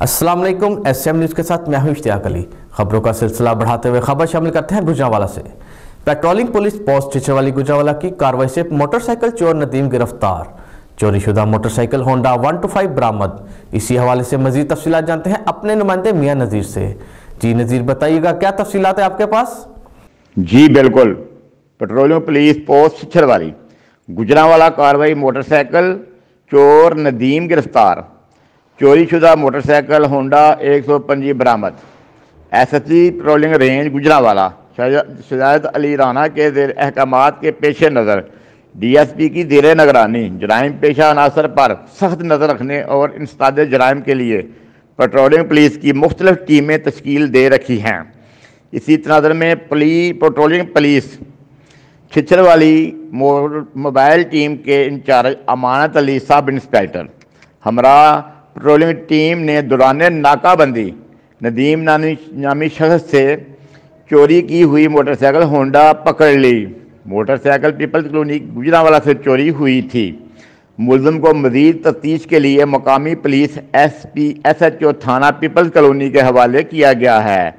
अस्सलाम वालेकुम। SM news के साथ मैं हूं इश्तियाक अली। खबरों का सिलसिला बढ़ाते हुए खबर शामिल करते हैं गुजरांवाला से। पेट्रोलिंग पुलिस पोस्ट छिछरवाली गुजरांवाला की कार्रवाई से मोटरसाइकिल चोर नदीम गिरफ्तार। चोरी शुदा मोटरसाइकिल होंडा 125 बरामद। इसी हवाले से मजीद तफसीलात जानते हैं अपने नुमाइंदे मियां नज़ीर से। जी नज़ीर, बताइएगा क्या तफसीलात है आपके पास? जी बिल्कुल। पेट्रोलिंग पुलिस पोस्ट छिछरवाली गुजरांवाला कार्रवाई, मोटरसाइकिल चोर नदीम गिरफ्तार। चोरी शुदा मोटरसाइकिल होंडा 125 बरामद। SSP patrolling range Gujranwala Shujaat Ali Rana के ज़ेर अहकामात के पेश नज़र DSP की ज़ेर निगरानी जराइम पेशा अनासर पर सख्त नज़र रखने और इंसदाद जराइम के लिए पेट्रोलिंग पुलिस की मुख्तलिफ टीमें तश्कील दे रखी हैं। इसी तनाज़र में पेट्रोलिंग पुलिस छिछरवाली मोबाइल टीम के in charge Amanat Ali sub inspector हमरा पेट्रोलिंग टीम ने दौरान नाकाबंदी नदीम नामी शख्स से चोरी की हुई मोटरसाइकिल होंडा पकड़ ली। मोटरसाइकिल पीपल्स कॉलोनी गुजरांवाला से चोरी हुई थी। मुलज़िम को मज़ीद तफ्तीश के लिए मकामी पुलिस SHO थाना पीपल्स कॉलोनी के हवाले किया गया है।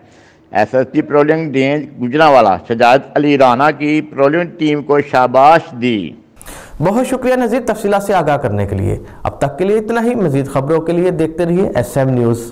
SSP patrolling range Gujranwala Shujaat Ali Rana की पेट्रोलिंग टीम को शाबाश दी। बहुत शुक्रिया नज़ीर तफसीलात से आगाह करने के लिए। अब तक के लिए इतना ही। मजीद खबरों के लिए देखते रहिए SM न्यूज़।